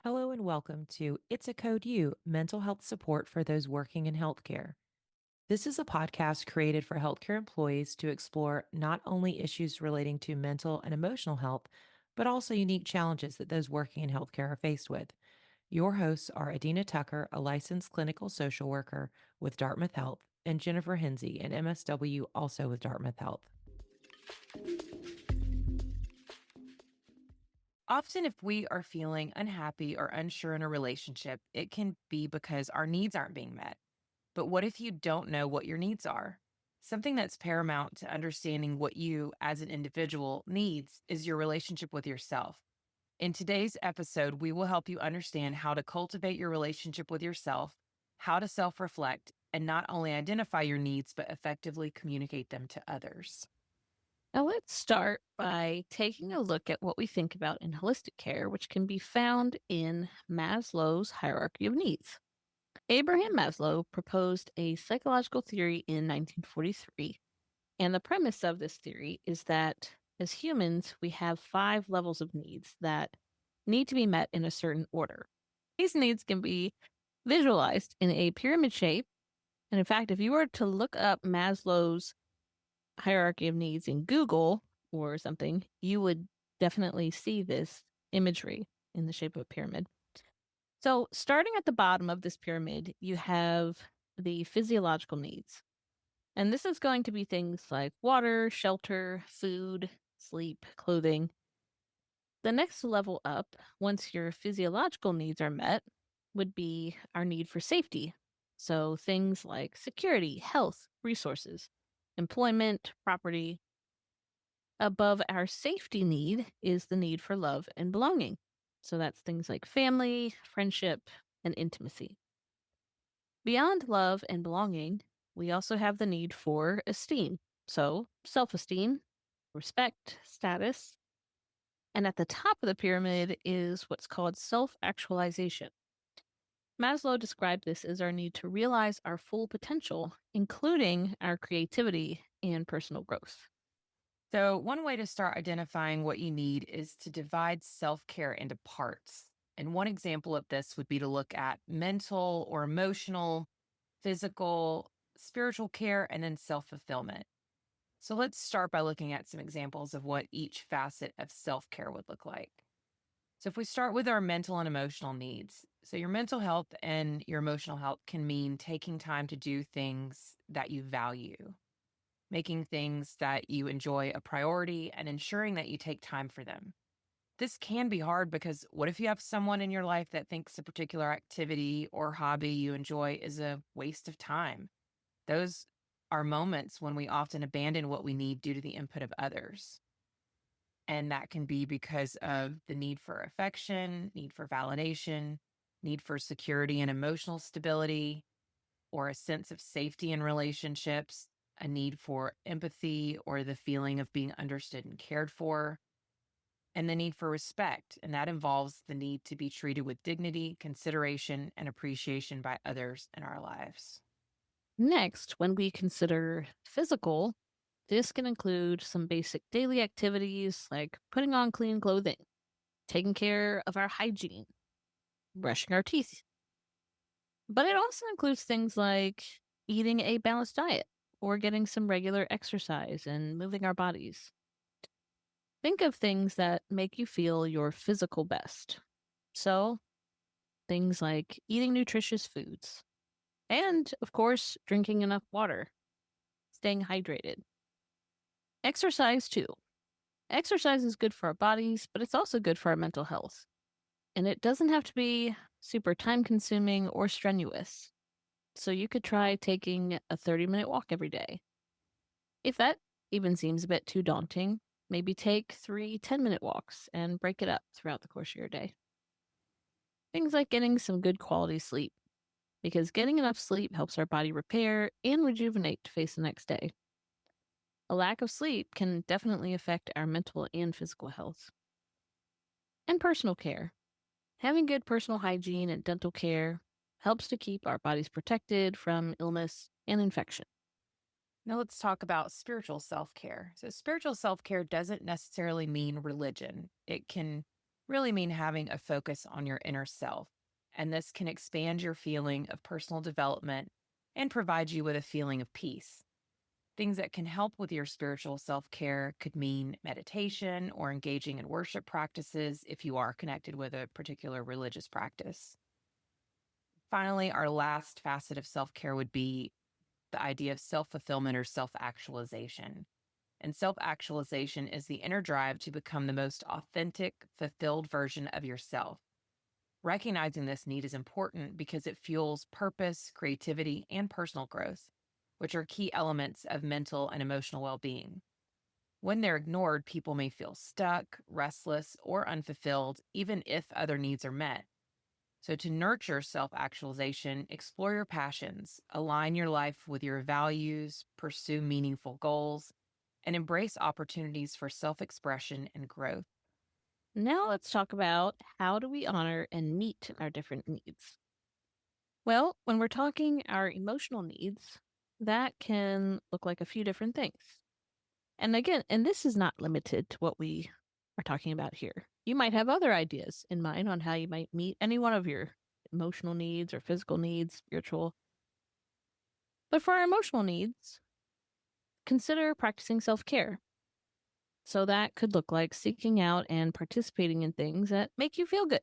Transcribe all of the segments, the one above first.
Hello and welcome to It's a Code U, mental health support for those working in healthcare. This is a podcast created for healthcare employees to explore not only issues relating to mental and emotional health, but also unique challenges that those working in healthcare are faced with. Your hosts are Adina Tucker, a licensed clinical social worker with Dartmouth Health, and Jennifer Hinsey, an MSW also with Dartmouth Health. Often, if we are feeling unhappy or unsure in a relationship, it can be because our needs aren't being met. But what if you don't know what your needs are? Something that's paramount to understanding what you as an individual needs is your relationship with yourself. In today's episode, we will help you understand how to cultivate your relationship with yourself, how to self reflect, and not only identify your needs, but effectively communicate them to others. Now, let's start by taking a look at what we think about in holistic care, which can be found in Maslow's hierarchy of needs. Abraham Maslow proposed a psychological theory in 1943, and the premise of this theory is that as humans, we have 5 levels of needs that need to be met in a certain order. These needs can be visualized in a pyramid shape, and in fact, if you were to look up Maslow's hierarchy of needs in Google or something, you would definitely see this imagery in the shape of a pyramid. So, starting at the bottom of this pyramid, you have the physiological needs. And this is going to be things like water, shelter, food, sleep, clothing. The next level up, once your physiological needs are met, would be our need for safety. So, things like security, health, resources, employment, property. Above our safety need is the need for love and belonging. So that's things like family, friendship, and intimacy. Beyond love and belonging, we also have the need for esteem. So self esteem, respect, status. And at the top of the pyramid is what's called self actualization. Maslow described this as our need to realize our full potential, including our creativity and personal growth. So, one way to start identifying what you need is to divide self care into parts. And one example of this would be to look at mental or emotional, physical, spiritual care, and then self fulfillment. So, let's start by looking at some examples of what each facet of self care would look like. So, if we start with our mental and emotional needs, so your mental health and your emotional health can mean taking time to do things that you value, making things that you enjoy a priority, and ensuring that you take time for them. This can be hard because what if you have someone in your life that thinks a particular activity or hobby you enjoy is a waste of time? Those are moments when we often abandon what we need due to the input of others. And that can be because of the need for affection, need for validation, need for security and emotional stability, or a sense of safety in relationships, a need for empathy or the feeling of being understood and cared for, and the need for respect. And that involves the need to be treated with dignity, consideration, and appreciation by others in our lives. Next, when we consider physical, this can include some basic daily activities like putting on clean clothing, taking care of our hygiene, brushing our teeth. But it also includes things like eating a balanced diet or getting some regular exercise and moving our bodies. Think of things that make you feel your physical best. So, things like eating nutritious foods, and of course, drinking enough water, staying hydrated. Exercise, too. Exercise is good for our bodies, but it's also good for our mental health. And it doesn't have to be super time consuming or strenuous. So you could try taking a 30-minute walk every day. If that even seems a bit too daunting, maybe take 3 10-minute walks and break it up throughout the course of your day. Things like getting some good quality sleep, because getting enough sleep helps our body repair and rejuvenate to face the next day. A lack of sleep can definitely affect our mental and physical health. And personal care. Having good personal hygiene and dental care helps to keep our bodies protected from illness and infection. Now let's talk about spiritual self care. So, spiritual self care doesn't necessarily mean religion, it can really mean having a focus on your inner self. And this can expand your feeling of personal development and provide you with a feeling of peace. Things that can help with your spiritual self care could mean meditation or engaging in worship practices if you are connected with a particular religious practice. Finally, our last facet of self care would be the idea of self fulfillment or self actualization. And self actualization is the inner drive to become the most authentic, fulfilled version of yourself. Recognizing this need is important because it fuels purpose, creativity, and personal growth, which are key elements of mental and emotional well being. When they're ignored, people may feel stuck, restless, or unfulfilled, even if other needs are met. So, to nurture self actualization, explore your passions, align your life with your values, pursue meaningful goals, and embrace opportunities for self expression and growth. Now let's talk about how do we honor and meet our different needs. Well, when we're talking our emotional needs, that can look like a few different things. And again, and this is not limited to what we are talking about here. You might have other ideas in mind on how you might meet any one of your emotional needs or physical needs, spiritual. But for our emotional needs, consider practicing self care. So that could look like seeking out and participating in things that make you feel good.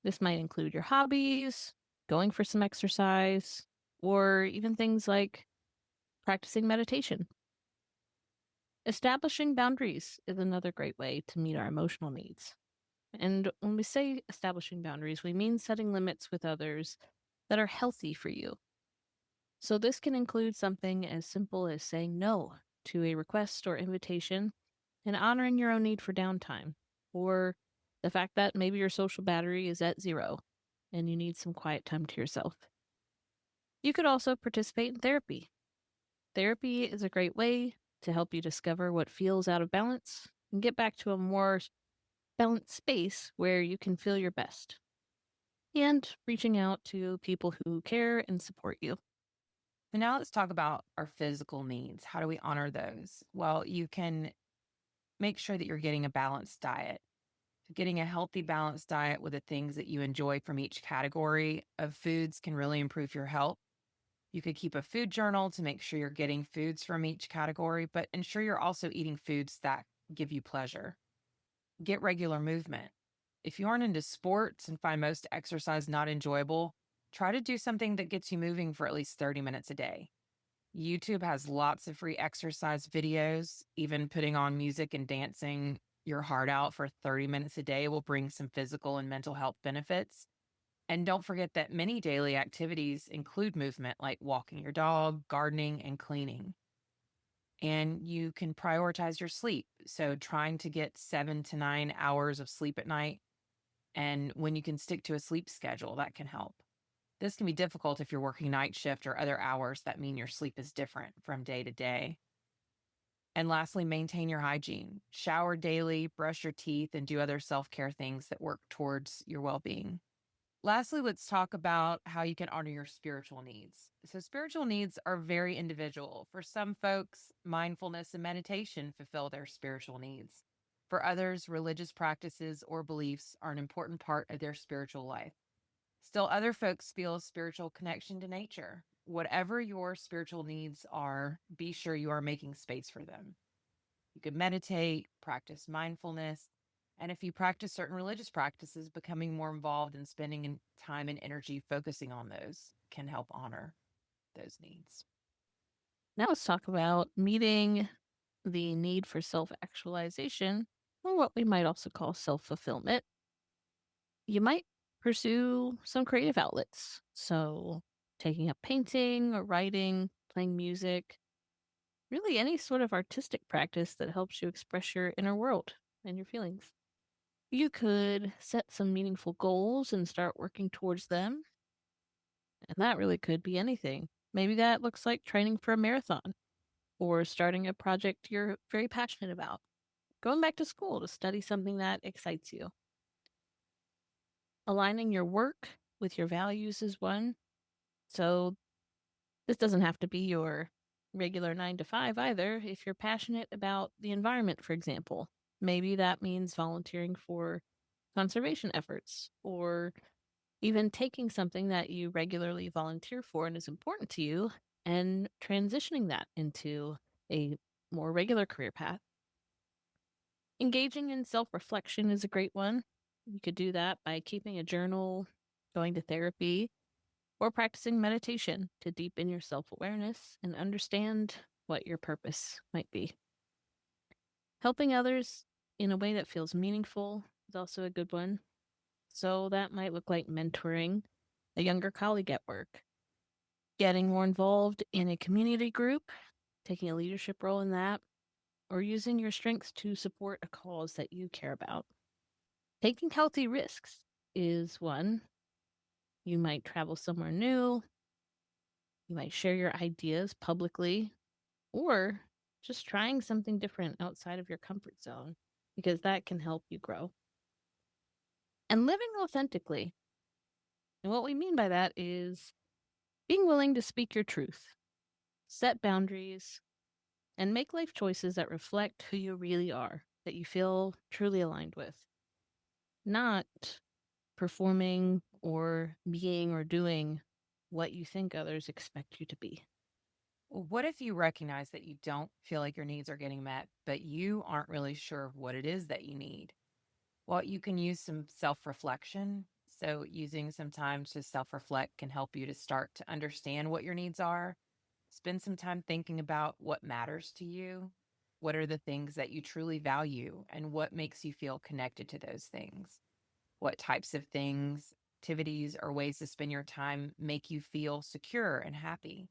This might include your hobbies, going for some exercise, or even things like practicing meditation. Establishing boundaries is another great way to meet our emotional needs. And when we say establishing boundaries, we mean setting limits with others that are healthy for you. So this can include something as simple as saying no to a request or invitation and honoring your own need for downtime, or the fact that maybe your social battery is at zero and you need some quiet time to yourself. You could also participate in therapy. Therapy is a great way to help you discover what feels out of balance and get back to a more balanced space where you can feel your best. And reaching out to people who care and support you. So, now let's talk about our physical needs. How do we honor those? Well, you can make sure that you're getting a balanced diet. So, getting a healthy, balanced diet with the things that you enjoy from each category of foods can really improve your health. You could keep a food journal to make sure you're getting foods from each category, but ensure you're also eating foods that give you pleasure. Get regular movement. If you aren't into sports and find most exercise not enjoyable, try to do something that gets you moving for at least 30 minutes a day. YouTube has lots of free exercise videos. Even putting on music and dancing your heart out for 30 minutes a day will bring some physical and mental health benefits. And don't forget that many daily activities include movement like walking your dog, gardening, and cleaning. And you can prioritize your sleep. So, trying to get 7 to 9 hours of sleep at night. And when you can stick to a sleep schedule, that can help. This can be difficult if you're working night shift or other hours that mean your sleep is different from day to day. And lastly, maintain your hygiene. Shower daily, brush your teeth, and do other self care things that work towards your well being. Lastly, let's talk about how you can honor your spiritual needs. So, spiritual needs are very individual. For some folks, mindfulness and meditation fulfill their spiritual needs. For others, religious practices or beliefs are an important part of their spiritual life. Still, other folks feel a spiritual connection to nature. Whatever your spiritual needs are, be sure you are making space for them. You could meditate, practice mindfulness, and if you practice certain religious practices, becoming more involved in spending time and energy focusing on those can help honor those needs. Now let's talk about meeting the need for self actualization, or what we might also call self fulfillment. You might pursue some creative outlets. So, taking up painting or writing, playing music, really any sort of artistic practice that helps you express your inner world and your feelings. You could set some meaningful goals and start working towards them. And that really could be anything. Maybe that looks like training for a marathon or starting a project you're very passionate about, going back to school to study something that excites you. Aligning your work with your values is one. So this doesn't have to be your regular 9 to 5 either if you're passionate about the environment, for example. Maybe that means volunteering for conservation efforts or even taking something that you regularly volunteer for and is important to you and transitioning that into a more regular career path. Engaging in self reflection is a great one. You could do that by keeping a journal, going to therapy, or practicing meditation to deepen your self awareness and understand what your purpose might be. Helping others in a way that feels meaningful is also a good one. So that might look like mentoring a younger colleague at work, getting more involved in a community group, taking a leadership role in that, or using your strengths to support a cause that you care about. Taking healthy risks is one. You might travel somewhere new, you might share your ideas publicly, or just trying something different outside of your comfort zone, because that can help you grow. And living authentically. And what we mean by that is being willing to speak your truth, set boundaries, and make life choices that reflect who you really are, that you feel truly aligned with, not performing or being or doing what you think others expect you to be. Well, what if you recognize that you don't feel like your needs are getting met, but you aren't really sure of what it is that you need? Well, you can use some self reflection. So, using some time to self reflect can help you to start to understand what your needs are. Spend some time thinking about what matters to you. What are the things that you truly value, and what makes you feel connected to those things? What types of things, activities, or ways to spend your time make you feel secure and happy?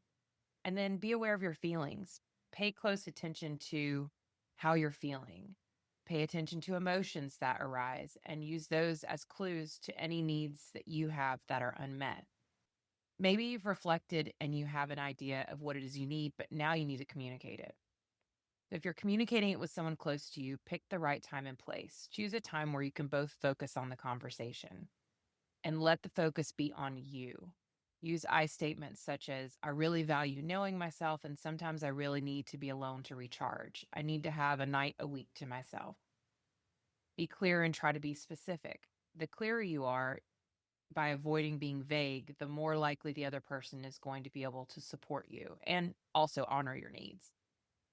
And then be aware of your feelings. Pay close attention to how you're feeling. Pay attention to emotions that arise and use those as clues to any needs that you have that are unmet. Maybe you've reflected and you have an idea of what it is you need, but now you need to communicate it. If you're communicating it with someone close to you, pick the right time and place. Choose a time where you can both focus on the conversation and let the focus be on you. Use I statements such as, I really value knowing myself, and sometimes I really need to be alone to recharge. I need to have a night a week to myself. Be clear and try to be specific. The clearer you are by avoiding being vague, the more likely the other person is going to be able to support you and also honor your needs.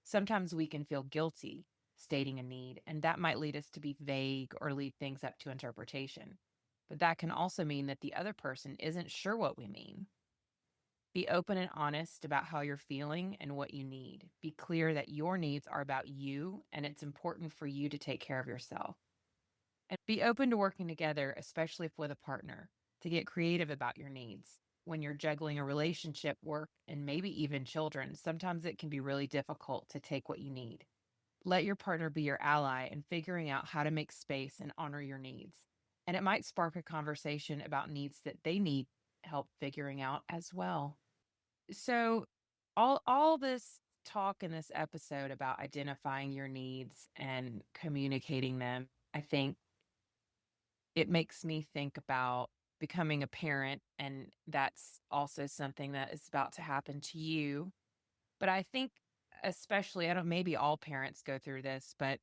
Sometimes we can feel guilty stating a need, and that might lead us to be vague or leave things up to interpretation. But that can also mean that the other person isn't sure what we mean. Be open and honest about how you're feeling and what you need. Be clear that your needs are about you and it's important for you to take care of yourself. And be open to working together, especially if with a partner, to get creative about your needs. When you're juggling a relationship, work, and maybe even children, sometimes it can be really difficult to take what you need. Let your partner be your ally in figuring out how to make space and honor your needs. And it might spark a conversation about needs that they need help figuring out as well. So, all this talk in this episode about identifying your needs and communicating them, I think it makes me think about becoming a parent, and that's also something that is about to happen to you. But I think, especially, I don't, maybe all parents go through this, but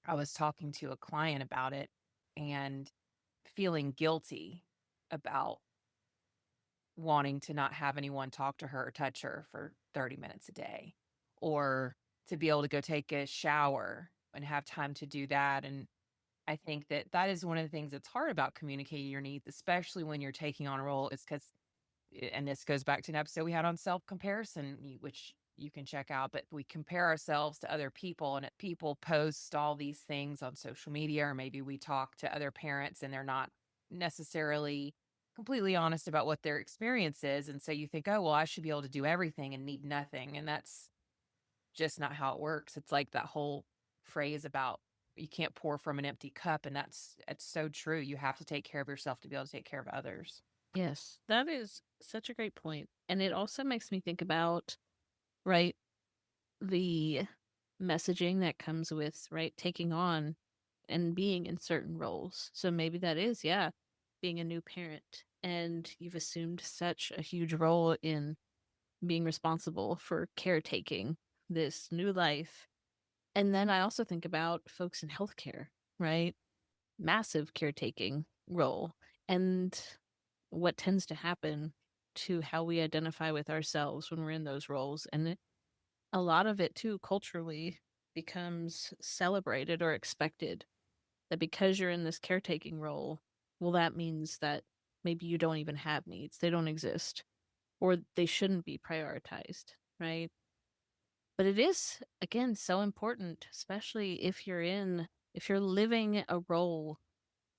I was talking to a client about it and feeling guilty about wanting to not have anyone talk to her or touch her for 30 minutes a day, or to be able to go take a shower and have time to do that. And I think that that is one of the things that's hard about communicating your needs, especially when you're taking on a role, is because, and this goes back to an episode we had on self comparison, which you can check out, but we compare ourselves to other people, and if people post all these things on social media, or maybe we talk to other parents and they're not necessarily completely honest about what their experience is. And so you think, oh, well, I should be able to do everything and need nothing. And that's just not how it works. It's like that whole phrase about you can't pour from an empty cup. And it's so true. You have to take care of yourself to be able to take care of others. Yes, that is such a great point. And it also makes me think about, right, the messaging that comes with, right, taking on and being in certain roles. So maybe that is, yeah, being a new parent and you've assumed such a huge role in being responsible for caretaking this new life. And then I also think about folks in healthcare, right? Massive caretaking role. And what tends to happen to how we identify with ourselves when we're in those roles. And a lot of it, too, culturally becomes celebrated or expected that because you're in this caretaking role, well, that means that maybe you don't even have needs, they don't exist, or they shouldn't be prioritized, right? But it is, again, so important, especially if you're living a role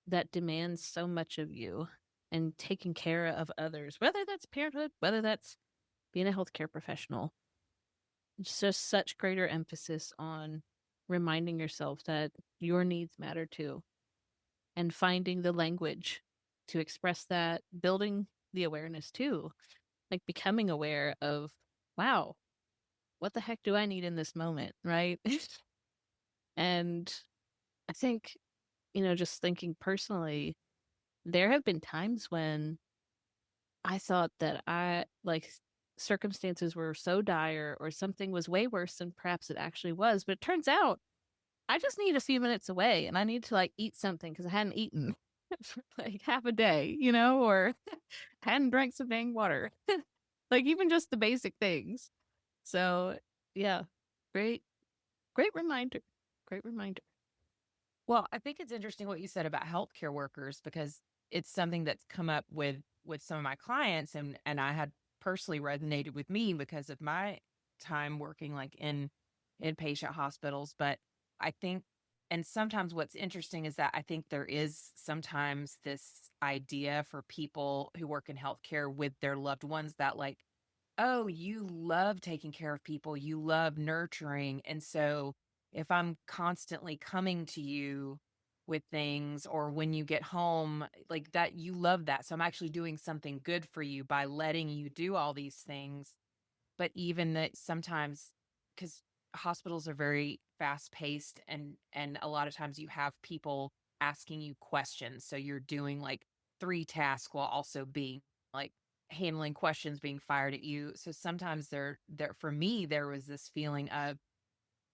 that demands so much of you and taking care of others, whether that's parenthood, whether that's being a healthcare professional. It's just such greater emphasis on reminding yourself that your needs matter too and finding the language to express that, building the awareness too, like becoming aware of, wow, what the heck do I need in this moment? Right. And I think, just thinking personally, there have been times when I thought that circumstances were so dire or something was way worse than perhaps it actually was. But it turns out I just need a few minutes away and I need to like eat something because I hadn't eaten for like half a day, or hadn't drank some dang water. Like even just the basic things. So yeah, great, great reminder. Great reminder. Well, I think it's interesting what you said about healthcare workers because it's something that's come up with some of my clients and I had personally resonated with me because of my time working like in inpatient hospitals, but I think and sometimes what's interesting is that I think there is sometimes this idea for people who work in healthcare with their loved ones that like, oh, you love taking care of people, you love nurturing. And so if I'm constantly coming to you with things or when you get home, like that, you love that. So I'm actually doing something good for you by letting you do all these things. But even that sometimes, because hospitals are very fast paced and a lot of times you have people asking you questions. So you're doing like three tasks while also being like handling questions being fired at you. So sometimes there for me, there was this feeling of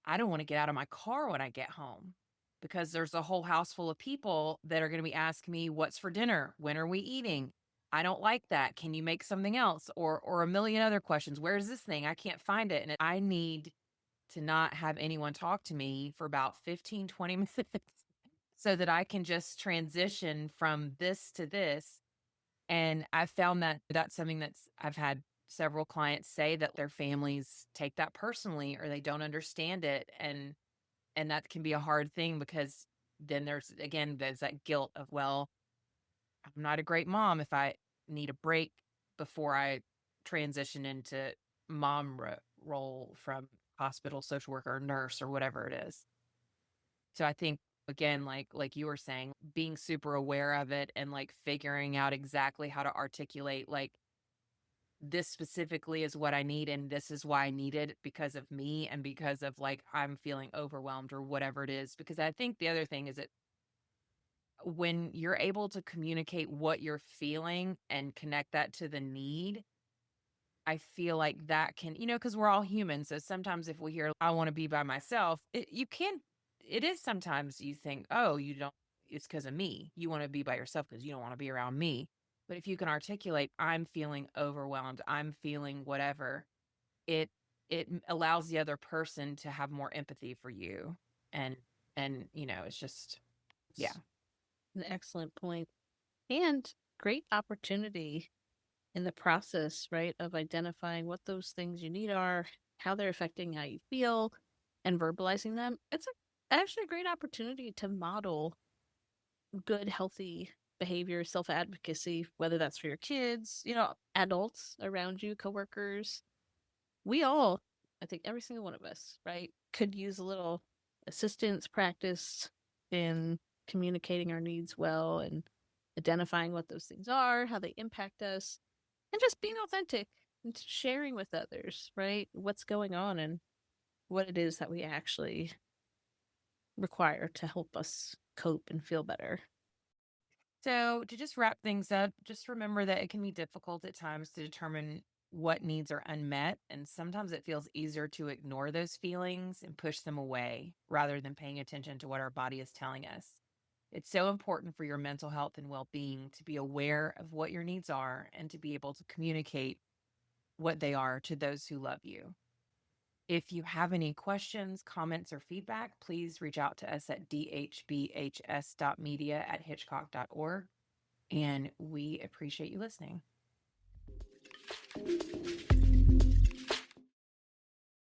I don't want to get out of my car when I get home because there's a whole house full of people that are going to be asking me what's for dinner, when are we eating? I don't like that. Can you make something else? Or a million other questions. Where's this thing? I can't find it. And I need to not have anyone talk to me for about 15, 20 minutes so that I can just transition from this to this. And I found that that's something I've had several clients say that their families take that personally or they don't understand it. And that can be a hard thing because then there's that guilt of, well, I'm not a great mom if I need a break before I transition into role from hospital social worker or nurse or whatever it is. So I think again, like you were saying, being super aware of it and like figuring out exactly how to articulate like this specifically is what I need and this is why I need it because of me and because of like I'm feeling overwhelmed or whatever it is. Because I think the other thing is that when you're able to communicate what you're feeling and connect that to the need, I feel like that can, because we're all human. So sometimes if we hear, I want to be by myself, it is sometimes you think, oh, you don't, it's because of me. You want to be by yourself because you don't want to be around me. But if you can articulate, I'm feeling overwhelmed, I'm feeling whatever, it, allows the other person to have more empathy for you. And, it's just, yeah. It's an excellent point and great opportunity in the process, right, of identifying what those things you need are, how they're affecting how you feel, and verbalizing them. Actually a great opportunity to model good, healthy behavior, self advocacy, whether that's for your kids, adults around you, coworkers. We all, I think every single one of us, right, could use a little assistance practice in communicating our needs well and identifying what those things are, how they impact us, and just being authentic and sharing with others, right? What's going on and what it is that we actually require to help us cope and feel better. So, to just wrap things up, just remember that it can be difficult at times to determine what needs are unmet. And sometimes it feels easier to ignore those feelings and push them away rather than paying attention to what our body is telling us. It's so important for your mental health and well being to be aware of what your needs are and to be able to communicate what they are to those who love you. If you have any questions, comments, or feedback, please reach out to us at dhbhs.media@hitchcock.org. And we appreciate you listening.